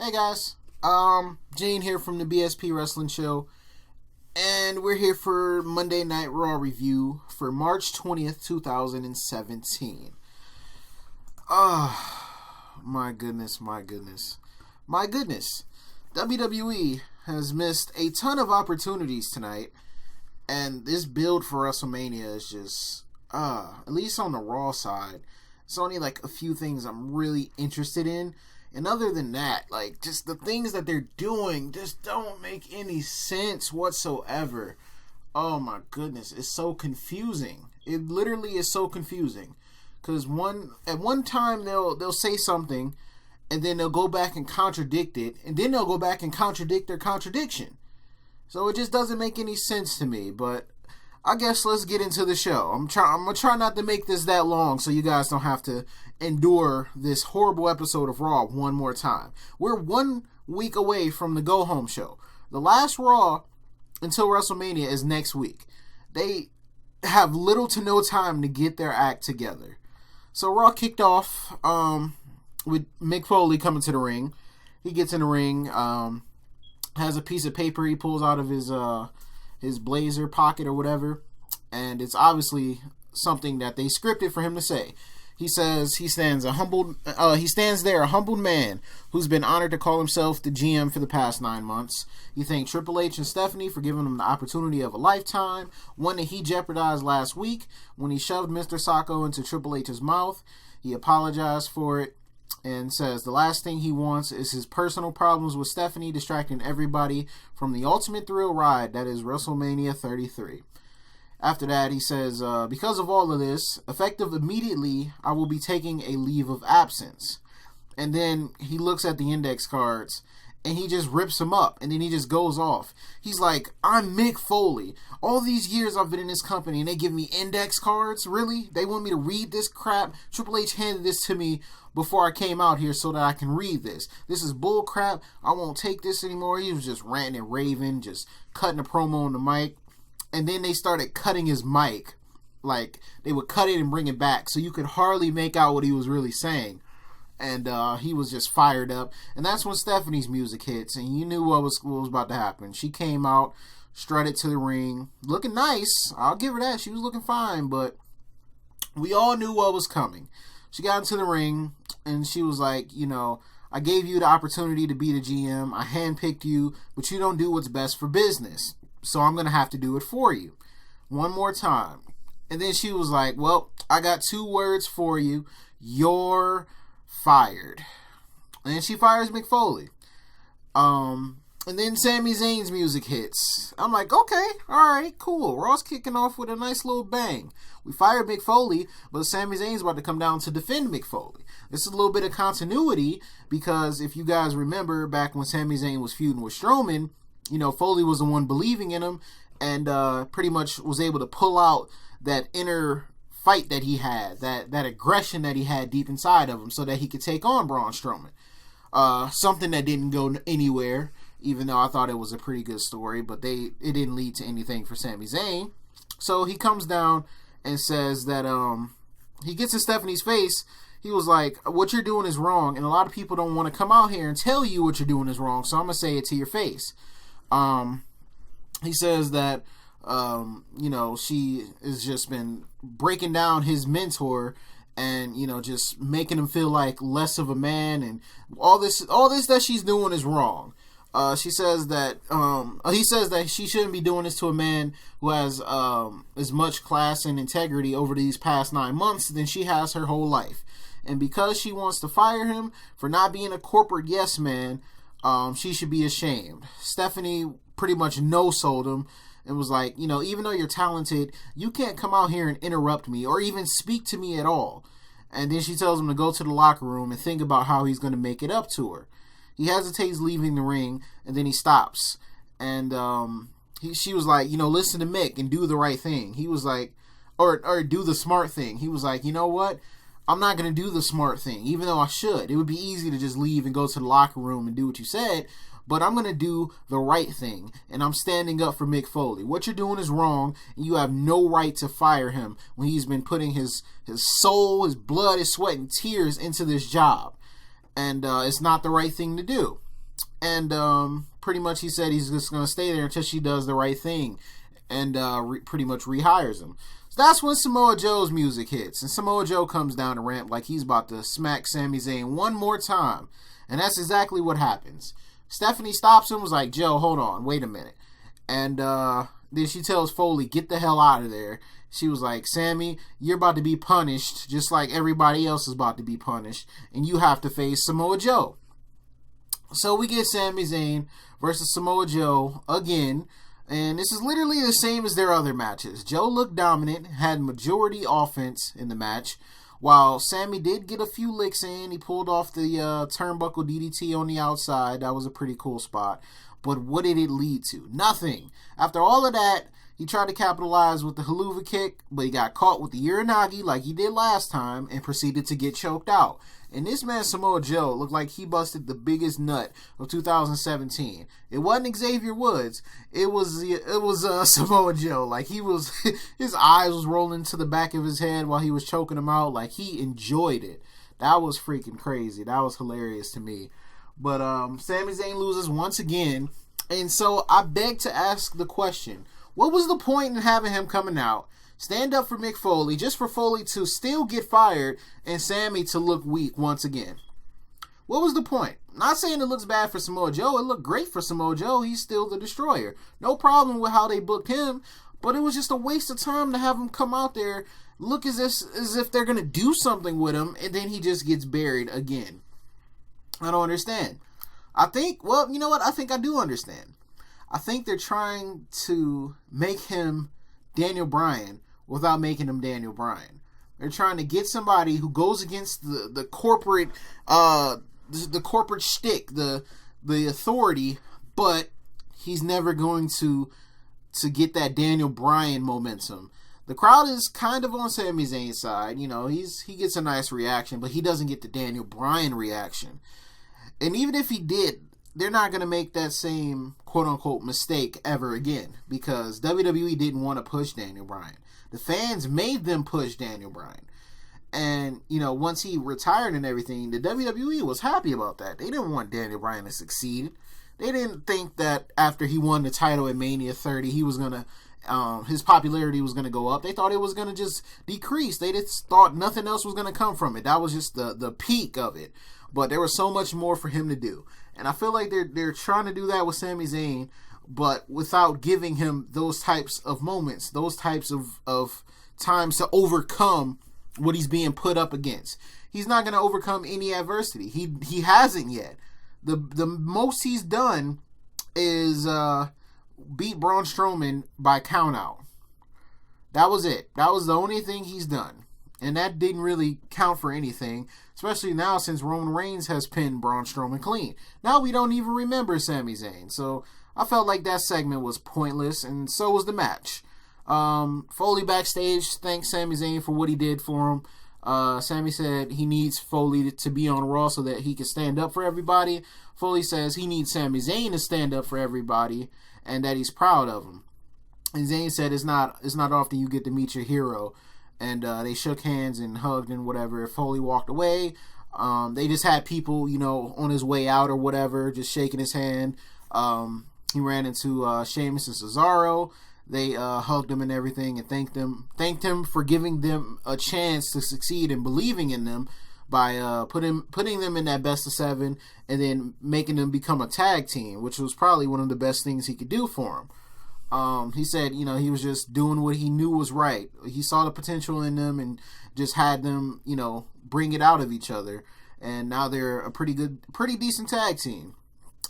Hey guys, Gene here from the BSP Wrestling Show, and we're here for Monday Night Raw review for March 20th, 2017. My goodness. WWE has missed a ton of opportunities tonight, and this build for WrestleMania is just, at least on the Raw side, it's only like a few things I'm really interested in. And other than that, like, just the things that they're doing just don't make any sense whatsoever. Oh my goodness, it's so confusing. It literally is so confusing. Because at one time they'll say something, and then they'll go back and contradict it, and then they'll go back and contradict their contradiction. So it just doesn't make any sense to me, but I guess let's get into the show. I'm gonna try not to make this that long so you guys don't have to endure this horrible episode of Raw one more time. We're 1 week away from the go-home show. The last Raw until WrestleMania is next week. They have little to no time to get their act together. So Raw kicked off with Mick Foley coming to the ring. He gets in the ring, has a piece of paper he pulls out of his blazer pocket or whatever, and it's obviously something that they scripted for him to say. He says he stands there a humbled man who's been honored to call himself the GM for the past 9 months. He thanked Triple H and Stephanie for giving him the opportunity of a lifetime, one that he jeopardized last week when he shoved Mr. Sacco into Triple H's mouth. He apologized for it and says the last thing he wants is his personal problems with Stephanie distracting everybody from the ultimate thrill ride that is WrestleMania 33. After that, he says, because of all of this, effective immediately, I will be taking a leave of absence. And then he looks at the index cards, and he just rips them up, and then he just goes off. He's like, I'm Mick Foley. All these years I've been in this company, and they give me index cards? Really? They want me to read this crap? Triple H handed this to me before I came out here so that I can read this. This is bull crap. I won't take this anymore. He was just ranting and raving, just cutting a promo on the mic. And then they started cutting his mic. Like, they would cut it and bring it back, so you could hardly make out what he was really saying. And he was just fired up. And that's when Stephanie's music hits, and you knew what was about to happen. She came out, strutted to the ring, looking nice. I'll give her that. She was looking fine, but we all knew what was coming. She got into the ring, and she was like, I gave you the opportunity to be the GM. I handpicked you, but you don't do what's best for business. So I'm going to have to do it for you. One more time. And then she was like, well, I got 2 words for you. You're fired. And she fires Mick Foley. And then Sami Zayn's music hits. I'm like, okay, alright, cool. Raw's kicking off with a nice little bang. We fired Mick Foley, but Sami Zayn's about to come down to defend Mick Foley. This is a little bit of continuity, because if you guys remember back when Sami Zayn was feuding with Strowman, Foley was the one believing in him, and pretty much was able to pull out that inner fight that he had, that aggression that he had deep inside of him, so that he could take on Braun Strowman. Something that didn't go anywhere, even though I thought it was a pretty good story, but it didn't lead to anything for Sami Zayn. So he comes down and says that he gets in Stephanie's face. He was like, what you're doing is wrong, and a lot of people don't want to come out here and tell you what you're doing is wrong, so I'm going to say it to your face. He says that, she has just been breaking down his mentor and, just making him feel like less of a man, and all this that she's doing is wrong. He says that she shouldn't be doing this to a man who has, as much class and integrity over these past 9 months than she has her whole life. And because she wants to fire him for not being a corporate yes man, she should be ashamed. Stephanie pretty much no-sold him and was like, even though you're talented, you can't come out here and interrupt me or even speak to me at all. And then she tells him to go to the locker room and think about how he's going to make it up to her. He hesitates leaving the ring, and then he stops. And she was like, listen to Mick and do the right thing. He was like, or do the smart thing. He was like, you know what? I'm not going to do the smart thing, even though I should. It would be easy to just leave and go to the locker room and do what you said, but I'm going to do the right thing, and I'm standing up for Mick Foley. What you're doing is wrong, and you have no right to fire him when he's been putting his blood, his sweat, and tears into this job. And it's not the right thing to do. And pretty much he said he's just going to stay there until she does the right thing and pretty much rehires him. So that's when Samoa Joe's music hits. And Samoa Joe comes down the ramp like he's about to smack Sami Zayn one more time. And that's exactly what happens. Stephanie stops him, was like, Joe, hold on, wait a minute. And then she tells Foley, get the hell out of there. She was like, Sami, you're about to be punished just like everybody else is about to be punished. And you have to face Samoa Joe. So we get Sami Zayn versus Samoa Joe again. And this is literally the same as their other matches. Joe looked dominant, had majority offense in the match. While Sami did get a few licks in, he pulled off the turnbuckle DDT on the outside. That was a pretty cool spot. But what did it lead to? Nothing. After all of that, he tried to capitalize with the haluva kick, but he got caught with the Uranagi like he did last time and proceeded to get choked out. And this man, Samoa Joe, looked like he busted the biggest nut of 2017. It wasn't Xavier Woods. It was Samoa Joe. Like, he was, his eyes was rolling to the back of his head while he was choking him out. Like, he enjoyed it. That was freaking crazy. That was hilarious to me. But Sami Zayn loses once again. And so I beg to ask the question, what was the point in having him coming out, stand up for Mick Foley, just for Foley to still get fired and Sami to look weak once again? What was the point? Not saying it looks bad for Samoa Joe. It looked great for Samoa Joe. He's still the destroyer. No problem with how they booked him, but it was just a waste of time to have him come out there, look as if they're going to do something with him, and then he just gets buried again. I don't understand. I think I do understand. I think they're trying to make him Daniel Bryan without making him Daniel Bryan. They're trying to get somebody who goes against the corporate shtick, the authority, but he's never going to get that Daniel Bryan momentum. The crowd is kind of on Sami Zayn's side. You know, he gets a nice reaction, but he doesn't get the Daniel Bryan reaction. And even if he did, they're not going to make that same quote-unquote mistake ever again, because WWE didn't want to push Daniel Bryan. The fans made them push Daniel Bryan. And, you know, once he retired and everything, the WWE was happy about that. They didn't want Daniel Bryan to succeed. They didn't think that after he won the title at Mania 30, he was going to, his popularity was going to go up. They thought it was going to just decrease. They just thought nothing else was going to come from it. That was just the peak of it. But there was so much more for him to do. And I feel like they're trying to do that with Sami Zayn, but without giving him those types of moments, those types of times to overcome what he's being put up against. He's not going to overcome any adversity. He hasn't yet. The most he's done is beat Braun Strowman by countout. That was it. That was the only thing he's done. And that didn't really count for anything, especially now since Roman Reigns has pinned Braun Strowman clean. Now we don't even remember Sami Zayn. So I felt like that segment was pointless, and so was the match. Foley backstage thanked Sami Zayn for what he did for him. Sami said he needs Foley to be on Raw so that he can stand up for everybody. Foley says he needs Sami Zayn to stand up for everybody and that he's proud of him. And Zayn said it's not often you get to meet your hero. And they shook hands and hugged and whatever. Foley walked away. They just had people, you know, on his way out or whatever, just shaking his hand. He ran into Sheamus and Cesaro. They hugged him and everything and thanked him for giving them a chance to succeed and believing in them by putting them in that best of 7 and then making them become a tag team, which was probably one of the best things he could do for him. He said, you know, he was just doing what he knew was right. He saw the potential in them and just had them, you know, bring it out of each other. And now they're a pretty decent tag team.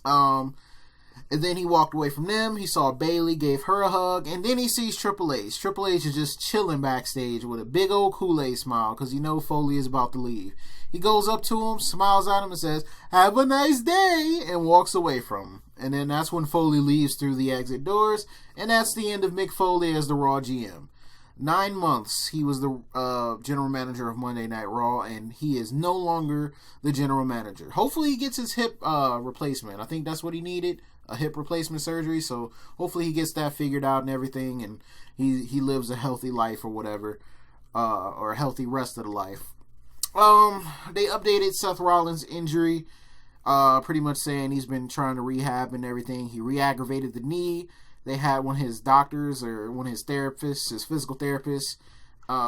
And then he walked away from them. He saw Bayley, gave her a hug, and then he sees Triple H. Triple H is just chilling backstage with a big old Kool-Aid smile because you know Foley is about to leave. He goes up to him, smiles at him, and says, "Have a nice day," and walks away from him. And then that's when Foley leaves through the exit doors, and that's the end of Mick Foley as the Raw GM. 9 months he was the general manager of Monday Night Raw, and he is no longer the general manager. Hopefully he gets his hip replacement. I think that's what he needed, a hip replacement surgery, so hopefully he gets that figured out and everything, and he lives a healthy life or whatever, or a healthy rest of the life. They updated Seth Rollins' injury. pretty much saying he's been trying to rehab and everything. He re-aggravated the knee. They had one of his doctors or one of his therapists, his physical therapists,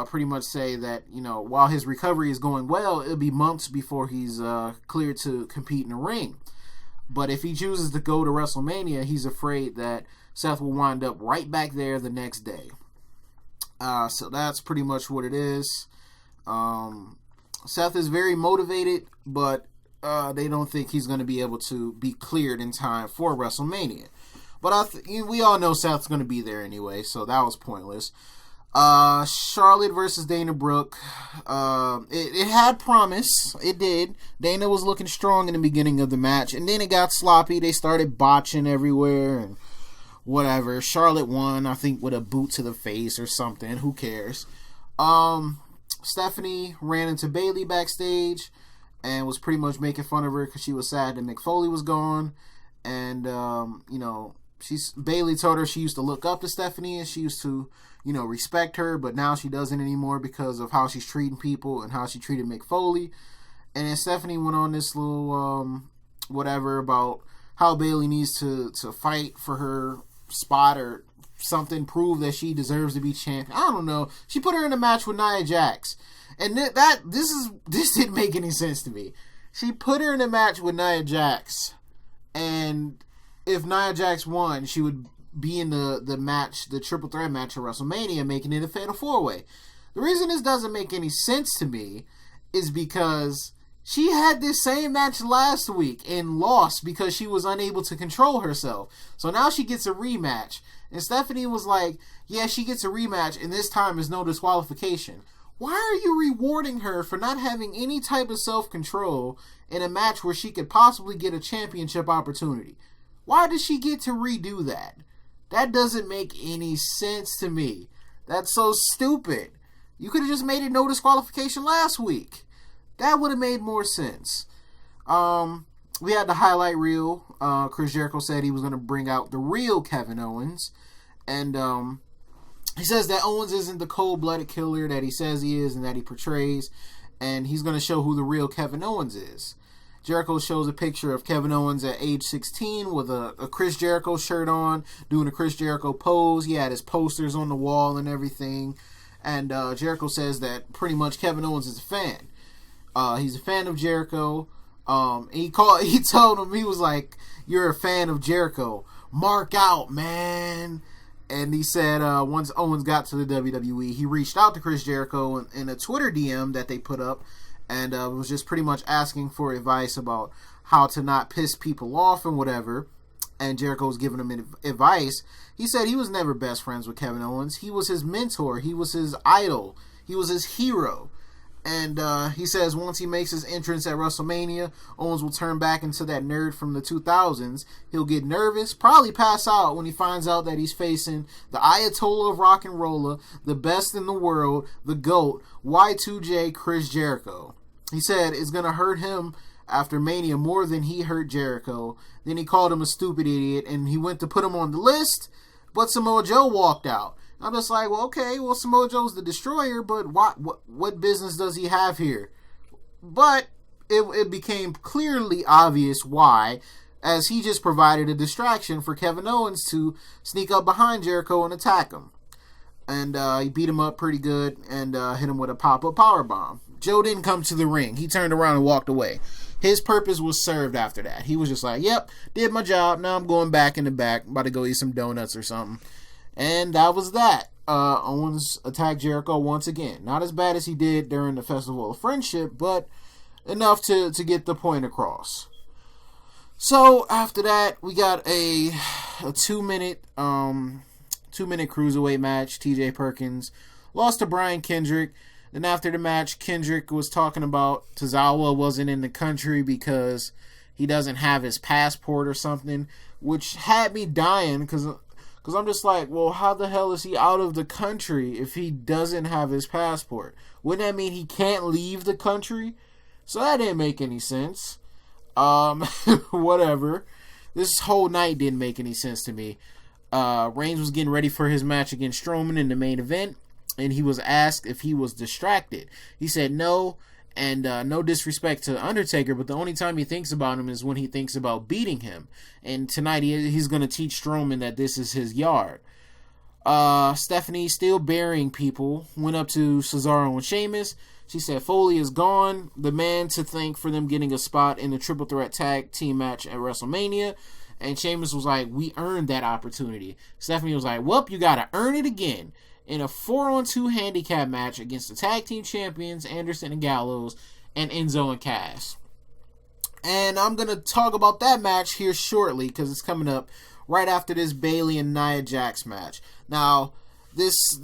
pretty much say that, while his recovery is going well, it'll be months before he's cleared to compete in the ring. But if he chooses to go to WrestleMania, he's afraid that Seth will wind up right back there the next day. So that's pretty much what it is. Seth is very motivated, but they don't think he's going to be able to be cleared in time for WrestleMania. But we all know Seth's going to be there anyway, so that was pointless. Charlotte versus Dana Brooke. It had promise. It did. Dana was looking strong in the beginning of the match, and then it got sloppy. They started botching everywhere and whatever. Charlotte won, I think, with a boot to the face or something. Who cares? Stephanie ran into Bayley backstage and was pretty much making fun of her because she was sad that Mick Foley was gone. And, Bayley told her she used to look up to Stephanie and she used to, respect her, but now she doesn't anymore because of how she's treating people and how she treated Mick Foley. And then Stephanie went on this little, whatever about how Bayley needs to fight for her spot or something, prove that she deserves to be champion. I don't know. She put her in a match with Nia Jax. And this didn't make any sense to me. She put her in a match with Nia Jax, and if Nia Jax won, she would be in the match, the triple threat match at WrestleMania, making it a fatal 4-way. The reason this doesn't make any sense to me is because she had this same match last week and lost because she was unable to control herself. So now she gets a rematch. And Stephanie was like, yeah, she gets a rematch, and this time is no disqualification. Why are you rewarding her for not having any type of self-control in a match where she could possibly get a championship opportunity? Why does she get to redo that? That doesn't make any sense to me. That's so stupid. You could have just made it no disqualification last week. That would have made more sense. We had the highlight reel. Chris Jericho said he was going to bring out the real Kevin Owens. And he says that Owens isn't the cold-blooded killer that he says he is and that he portrays. And he's going to show who the real Kevin Owens is. Jericho shows a picture of Kevin Owens at age 16 with a Chris Jericho shirt on, doing a Chris Jericho pose. He had his posters on the wall and everything. And Jericho says that pretty much Kevin Owens is a fan. He's a fan of Jericho. He told him, he was like, "You're a fan of Jericho. Mark out, man." And he said once Owens got to the WWE, he reached out to Chris Jericho in a Twitter DM that they put up, and was just pretty much asking for advice about how to not piss people off and whatever. And Jericho was giving him advice. He said he was never best friends with Kevin Owens. He was his mentor. He was his idol. He was his hero. And he says once he makes his entrance at WrestleMania, Owens will turn back into that nerd from the 2000s. He'll get nervous, probably pass out when he finds out that he's facing the Ayatollah of Rock and Roller, the best in the world, the GOAT, Y2J Chris Jericho. He said it's going to hurt him after Mania more than he hurt Jericho. Then he called him a stupid idiot, and he went to put him on the list, but Samoa Joe walked out. I'm just like, well, okay, well, Samoa Joe's the destroyer, but what business does he have here? But it became clearly obvious why, as he just provided a distraction for Kevin Owens to sneak up behind Jericho and attack him. And he beat him up pretty good and hit him with a pop-up powerbomb. Joe didn't come to the ring. He turned around and walked away. His purpose was served after that. He was just like, yep, did my job. Now I'm going back in the back. About to go eat some donuts or something. And that was that. Owens attacked Jericho once again. Not as bad as he did during the Festival of Friendship, but enough to get the point across. So after that, we got a 2-minute cruiserweight match. TJ Perkins lost to Brian Kendrick. Then after the match, Kendrick was talking about Cesaro wasn't in the country because he doesn't have his passport or something, which had me dying because I'm just like, well, how the hell is he out of the country if he doesn't have his passport? Wouldn't that mean he can't leave the country? So that didn't make any sense. Whatever. This whole night didn't make any sense to me. Reigns was getting ready for his match against Strowman in the main event, and he was asked if he was distracted. He said no, And no disrespect to Undertaker, but the only time he thinks about him is when he thinks about beating him. And tonight he's going to teach Strowman that this is his yard. Stephanie, still burying people, went up to Cesaro and Sheamus. She said Foley is gone, the man to thank for them getting a spot in the triple threat tag team match at WrestleMania. And Sheamus was like, we earned that opportunity. Stephanie was like, well, you got to earn it again. In a 4-on-2 handicap match against the tag team champions, Anderson and Gallows, and Enzo and Cass. And I'm going to talk about that match here shortly, because it's coming up right after this Bayley and Nia Jax match. Now, this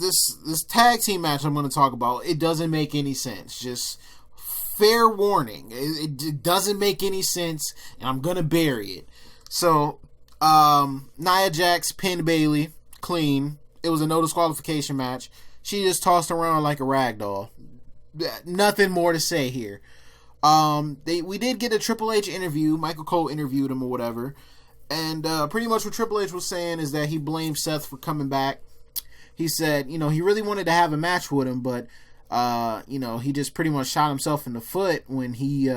tag team match I'm going to talk about, it doesn't make any sense. Just fair warning. It doesn't make any sense, and I'm going to bury it. So, Nia Jax pinned Bayley clean. It was a no disqualification match. She just tossed around like a rag doll. Nothing more to say here. We did get a Triple H interview. Michael Cole interviewed him or whatever. And pretty much what Triple H was saying is that he blamed Seth for coming back. He said, he really wanted to have a match with him, but, he just pretty much shot himself in the foot when he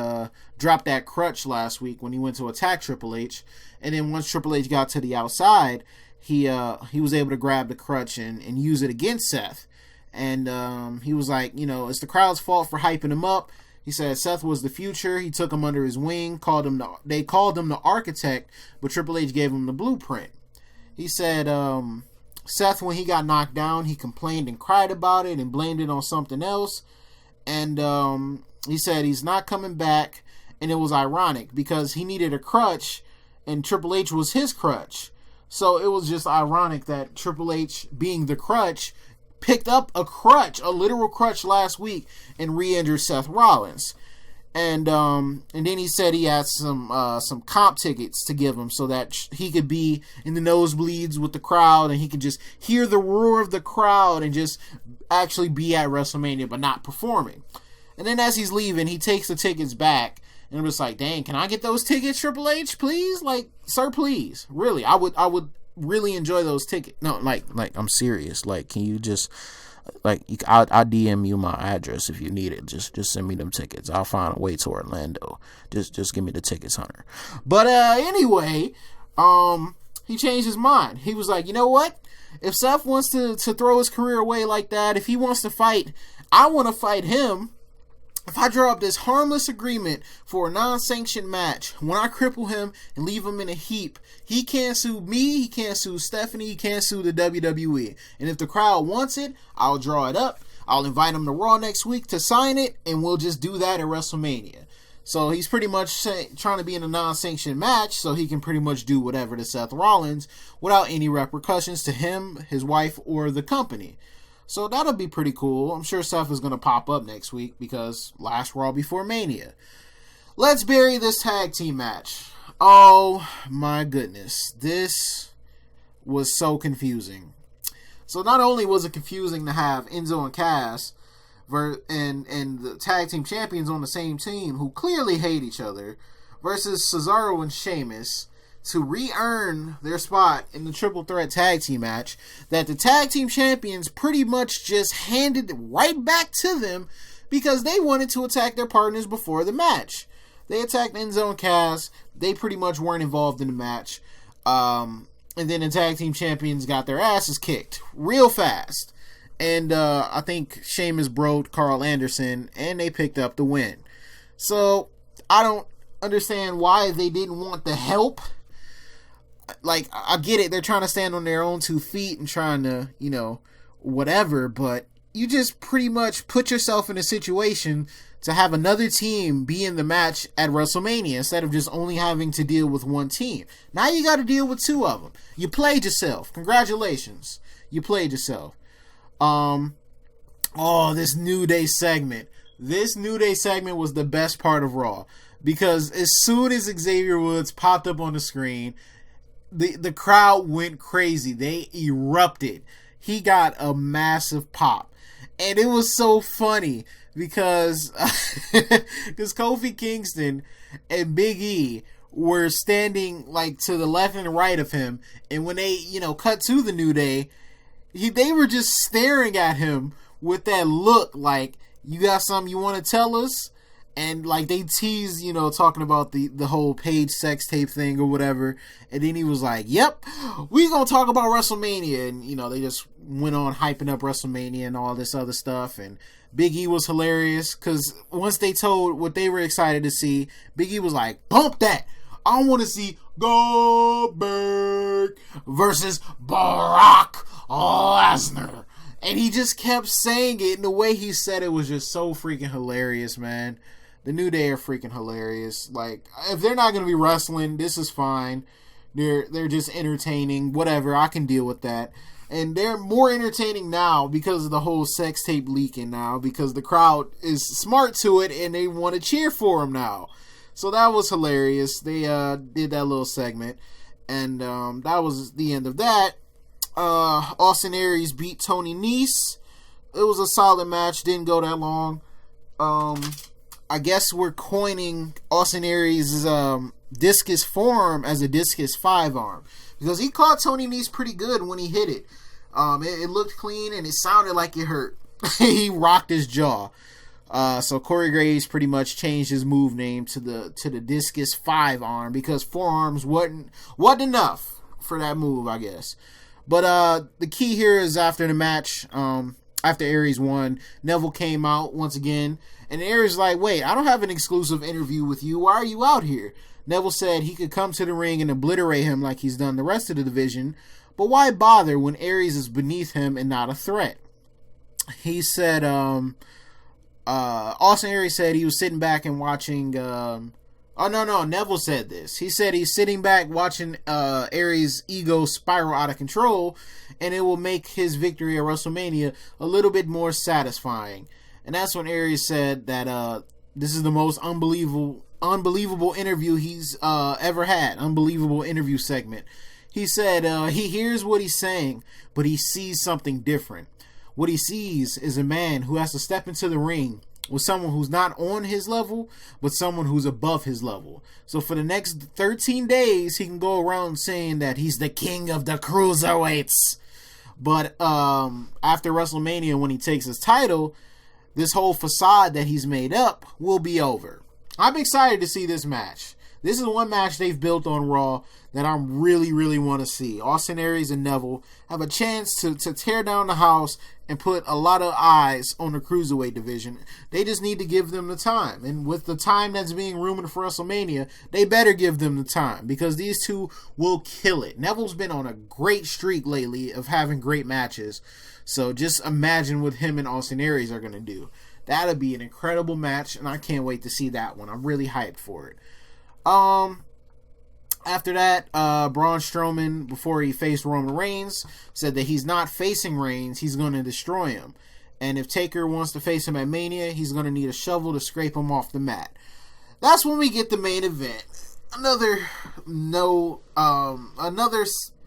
dropped that crutch last week when he went to attack Triple H. And then once Triple H got to the outside, he was able to grab the crutch and use it against Seth. And he was like, it's the crowd's fault for hyping him up. He said Seth was the future. He took him under his wing. They called him the architect, but Triple H gave him the blueprint. He said Seth, when he got knocked down, he complained and cried about it and blamed it on something else. And he said he's not coming back. And it was ironic because he needed a crutch and Triple H was his crutch. So it was just ironic that Triple H, being the crutch, picked up a literal crutch last week and re-injured Seth Rollins. And then he said he had some comp tickets to give him so that he could be in the nosebleeds with the crowd and he could just hear the roar of the crowd and just actually be at WrestleMania but not performing. And then as he's leaving, he takes the tickets back and I'm just like, dang, can I get those tickets, Triple H, please? Like, sir, please. Really, I would really enjoy those tickets. No, like I'm serious. Like, can you just, I'll DM you my address if you need it. Just send me them tickets. I'll find a way to Orlando. Just give me the tickets, Hunter. But anyway, he changed his mind. He was like, you know what? If Seth wants to throw his career away like that, if he wants to fight, I want to fight him. If I draw up this harmless agreement for a non-sanctioned match, when I cripple him and leave him in a heap, he can't sue me, he can't sue Stephanie, he can't sue the WWE. And if the crowd wants it, I'll draw it up. I'll invite him to Raw next week to sign it, and we'll just do that at WrestleMania. So he's pretty much trying to be in a non-sanctioned match so he can pretty much do whatever to Seth Rollins without any repercussions to him, his wife, or the company. So that'll be pretty cool. I'm sure Seth is going to pop up next week because last Raw before Mania. Let's bury this tag team match. Oh my goodness. This was so confusing. So not only was it confusing to have Enzo and Cass and the tag team champions on the same team who clearly hate each other versus Cesaro and Sheamus to re-earn their spot in the triple threat tag team match that the tag team champions pretty much just handed right back to them because they wanted to attack their partners before the match. They attacked Enzo and Cass. They pretty much weren't involved in the match. And then the tag team champions got their asses kicked real fast. And I think Sheamus broke Carl Anderson and they picked up the win. So I don't understand why they didn't want the help. Like, I get it, they're trying to stand on their own 2 feet and trying to, whatever, but you just pretty much put yourself in a situation to have another team be in the match at WrestleMania instead of just only having to deal with one team. Now you got to deal with 2 of them. You played yourself. Congratulations. You played yourself. This New Day segment. This New Day segment was the best part of Raw because as soon as Xavier Woods popped up on the screen, the crowd went crazy. They erupted. He got a massive pop. And it was so funny because Kofi Kingston and Big E were standing like to the left and right of him. And when they, cut to the New Day, they were just staring at him with that look like, you got something you want to tell us? And like they teased, talking about the whole Paige sex tape thing or whatever. And then he was like, yep, we gonna talk about WrestleMania. And, they just went on hyping up WrestleMania and all this other stuff. And Big E was hilarious because once they told what they were excited to see, Big E was like, bump that. I want to see Goldberg versus Brock Lesnar. And he just kept saying it, and the way he said it was just so freaking hilarious, man. The New Day are freaking hilarious. Like, if they're not going to be wrestling, this is fine. They're just entertaining. Whatever, I can deal with that. And they're more entertaining now because of the whole sex tape leaking now, because the crowd is smart to it and they want to cheer for him now. So that was hilarious. They did that little segment, and that was the end of that. Austin Aries beat Tony Nese. It was a solid match. Didn't go that long. I guess we're coining Austin Aries' discus forearm as a discus 5-arm, because he caught Tony Nese pretty good when he hit it. It looked clean and it sounded like it hurt. He rocked his jaw. So Corey Graves pretty much changed his move name to the discus 5-arm because forearms wasn't enough for that move, I guess. But the key here is after the match, after Aries won, Neville came out once again, and Aries like, wait, I don't have an exclusive interview with you. Why are you out here? Neville said he could come to the ring and obliterate him like he's done the rest of the division, but why bother when Aries is beneath him and not a threat? He said, Austin Aries said he was sitting back and watching, Neville said this. He said he's sitting back watching Aries' ego spiral out of control, and it will make his victory at WrestleMania a little bit more satisfying. And that's when Aries said that this is the most unbelievable interview he's ever had. Unbelievable interview segment. He said he hears what he's saying, but he sees something different. What he sees is a man who has to step into the ring with someone who's not on his level, but someone who's above his level. So for the next 13 days, he can go around saying that he's the king of the cruiserweights. But after WrestleMania, when he takes his title, this whole facade that he's made up will be over. I'm excited to see this match. This is one match they've built on Raw that I really, really want to see. Austin Aries and Neville have a chance to tear down the house and put a lot of eyes on the Cruiserweight division. They just need to give them the time. And with the time that's being rumored for WrestleMania, they better give them the time, because these two will kill it. Neville's been on a great streak lately of having great matches. So just imagine what him and Austin Aries are going to do. That'll be an incredible match, and I can't wait to see that one. I'm really hyped for it. After that, Braun Strowman, before he faced Roman Reigns, said that he's not facing Reigns, he's going to destroy him. And if Taker wants to face him at Mania, he's going to need a shovel to scrape him off the mat. That's when we get the main event. Another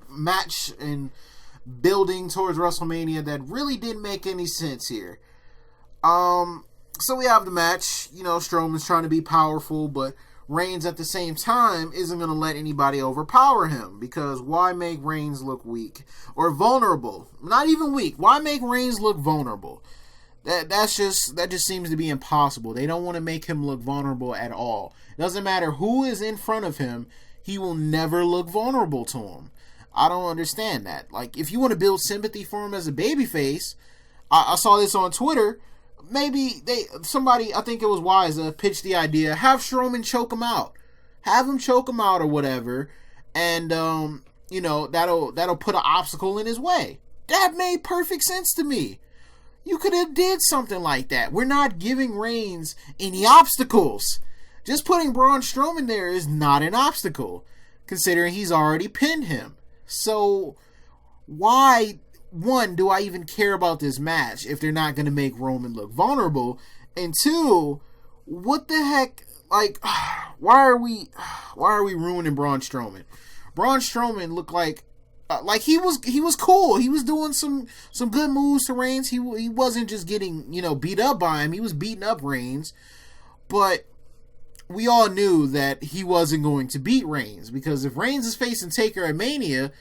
match and building towards WrestleMania that really didn't make any sense here. So we have the match. Strowman's trying to be powerful, but Reigns at the same time isn't going to let anybody overpower him, because why make Reigns look weak or vulnerable? Not even weak. Why make Reigns look vulnerable? That just seems to be impossible. They don't want to make him look vulnerable at all. It doesn't matter who is in front of him, he will never look vulnerable to him. I don't understand that. Like, if you want to build sympathy for him as a babyface, I saw this on Twitter. Maybe somebody, I think it was Wise, pitched the idea, have Strowman choke him out. Have him choke him out or whatever, and that'll put an obstacle in his way. That made perfect sense to me. You could have did something like that. We're not giving Reigns any obstacles. Just putting Braun Strowman there is not an obstacle, considering he's already pinned him. So why, one, do I even care about this match if they're not going to make Roman look vulnerable? And two, what the heck? Like, why are we ruining Braun Strowman? Braun Strowman looked like he was cool. He was doing some good moves to Reigns. He wasn't just getting beat up by him. He was beating up Reigns, but we all knew that he wasn't going to beat Reigns, because if Reigns is facing Taker at Mania,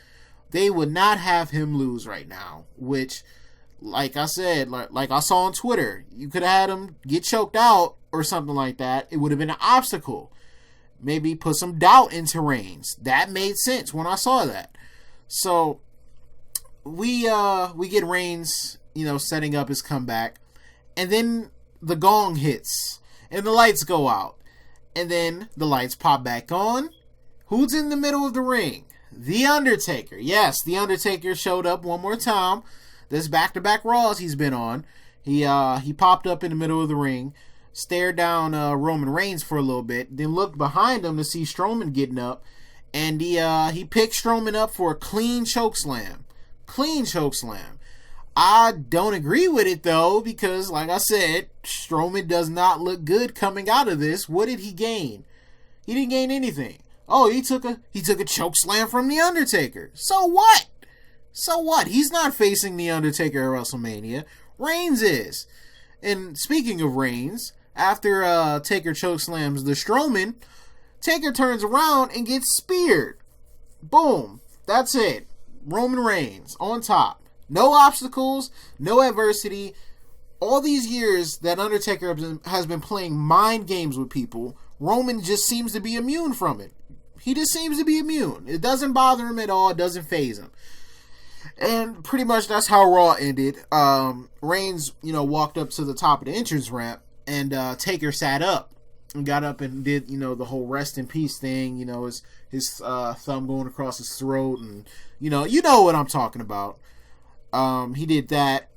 they would not have him lose right now, which, like I said, like I saw on Twitter, you could have had him get choked out or something like that, it would have been an obstacle. Maybe put some doubt into Reigns. That made sense when I saw that. So we get Reigns, setting up his comeback, and then the gong hits and the lights go out, and then the lights pop back on. Who's in the middle of the ring? The Undertaker. Yes, the Undertaker showed up one more time. This back-to-back Raws he's been on. He popped up in the middle of the ring, stared down Roman Reigns for a little bit, then looked behind him to see Strowman getting up, and he picked Strowman up for a clean chokeslam. Clean chokeslam. I don't agree with it, though, because, like I said, Strowman does not look good coming out of this. What did he gain? He didn't gain anything. Oh, he took a chokeslam from The Undertaker. So what? So what? He's not facing The Undertaker at WrestleMania. Reigns is. And speaking of Reigns, after Taker chokeslams the Strowman, Taker turns around and gets speared. Boom. That's it. Roman Reigns on top. No obstacles, no adversity. All these years that Undertaker has been playing mind games with people, Roman just seems to be immune from it. He just seems to be immune. It doesn't bother him at all. It doesn't faze him. And pretty much that's how Raw ended. Reigns, walked up to the top of the entrance ramp, and Taker sat up and got up and did, the whole rest in peace thing. His thumb going across his throat, and you know what I'm talking about. He did that,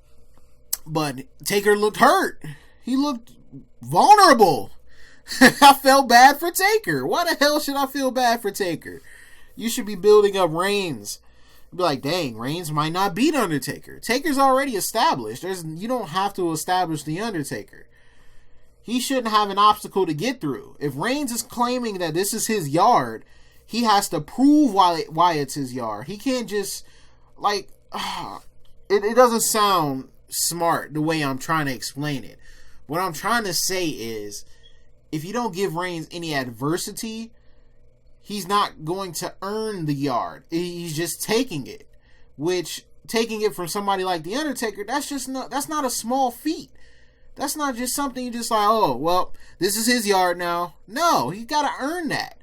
but Taker looked hurt. He looked vulnerable. I felt bad for Taker. Why the hell should I feel bad for Taker? You should be building up Reigns. Be like, dang, Reigns might not beat Undertaker. Taker's already established. You don't have to establish the Undertaker. He shouldn't have an obstacle to get through. If Reigns is claiming that this is his yard, he has to prove why it's his yard. He can't just, it doesn't sound smart the way I'm trying to explain it. What I'm trying to say is, if you don't give Reigns any adversity, he's not going to earn the yard. He's just taking it. Which, taking it from somebody like The Undertaker, that's not a small feat. That's not just something you just like, oh, well, this is his yard now. No, he's got to earn that.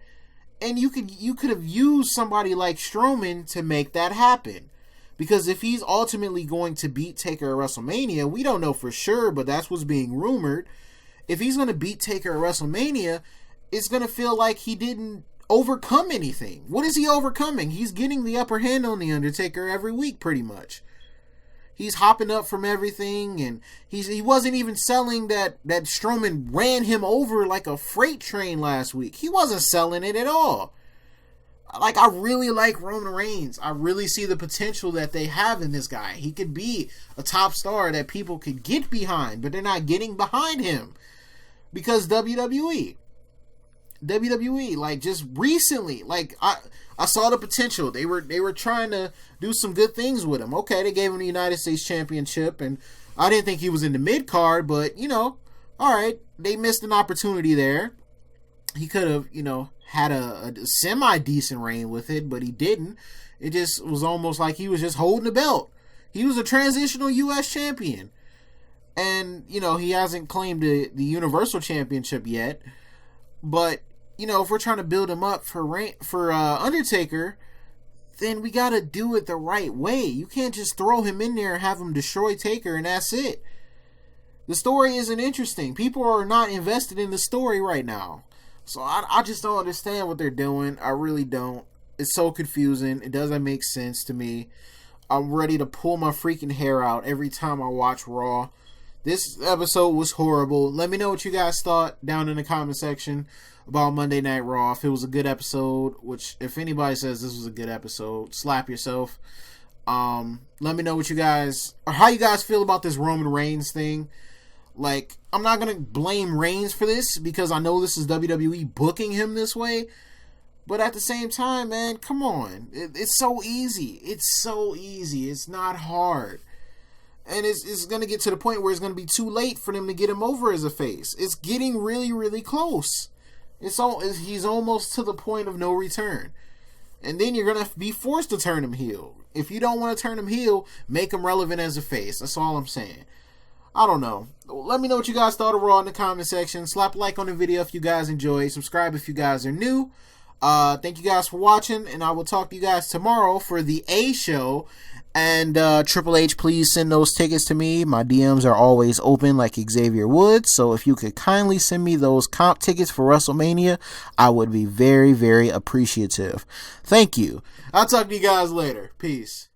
And you could have used somebody like Strowman to make that happen. Because if he's ultimately going to beat Taker at WrestleMania, we don't know for sure, but that's what's being rumored. If he's going to beat Taker at WrestleMania, it's going to feel like he didn't overcome anything. What is he overcoming? He's getting the upper hand on The Undertaker every week, pretty much. He's hopping up from everything, and he wasn't even selling that Strowman ran him over like a freight train last week. He wasn't selling it at all. I really like Roman Reigns. I really see the potential that they have in this guy. He could be a top star that people could get behind, but they're not getting behind him. Because WWE, just recently, I saw the potential. They were trying to do some good things with him. Okay, they gave him the United States Championship, and I didn't think he was in the mid-card, but, alright, they missed an opportunity there. He could have, had a semi-decent reign with it, but he didn't. It just was almost like he was just holding the belt. He was a transitional U.S. champion. And, he hasn't claimed the Universal Championship yet. But, if we're trying to build him up for Undertaker, then we got to do it the right way. You can't just throw him in there and have him destroy Taker and that's it. The story isn't interesting. People are not invested in the story right now. So I just don't understand what they're doing. I really don't. It's so confusing. It doesn't make sense to me. I'm ready to pull my freaking hair out every time I watch Raw. This episode was horrible. Let me know what you guys thought down in the comment section about Monday Night Raw. If it was a good episode, which if anybody says this was a good episode, slap yourself. Let me know what you guys, or how you guys feel about this Roman Reigns thing. I'm not going to blame Reigns for this because I know this is WWE booking him this way. But at the same time, man, come on. It's so easy. It's so easy. It's not hard. And it's going to get to the point where it's going to be too late for them to get him over as a face. It's getting really, really close. He's almost to the point of no return. And then you're going to be forced to turn him heel. If you don't want to turn him heel, make him relevant as a face. That's all I'm saying. I don't know. Let me know what you guys thought of Raw in the comment section. Slap a like on the video if you guys enjoyed. Subscribe if you guys are new. Thank you guys for watching, and I will talk to you guys tomorrow for the A show. And Triple H, please send those tickets to me. My DMs are always open like Xavier Woods. So if you could kindly send me those comp tickets for WrestleMania, I would be very, very appreciative. Thank you. I'll talk to you guys later. Peace.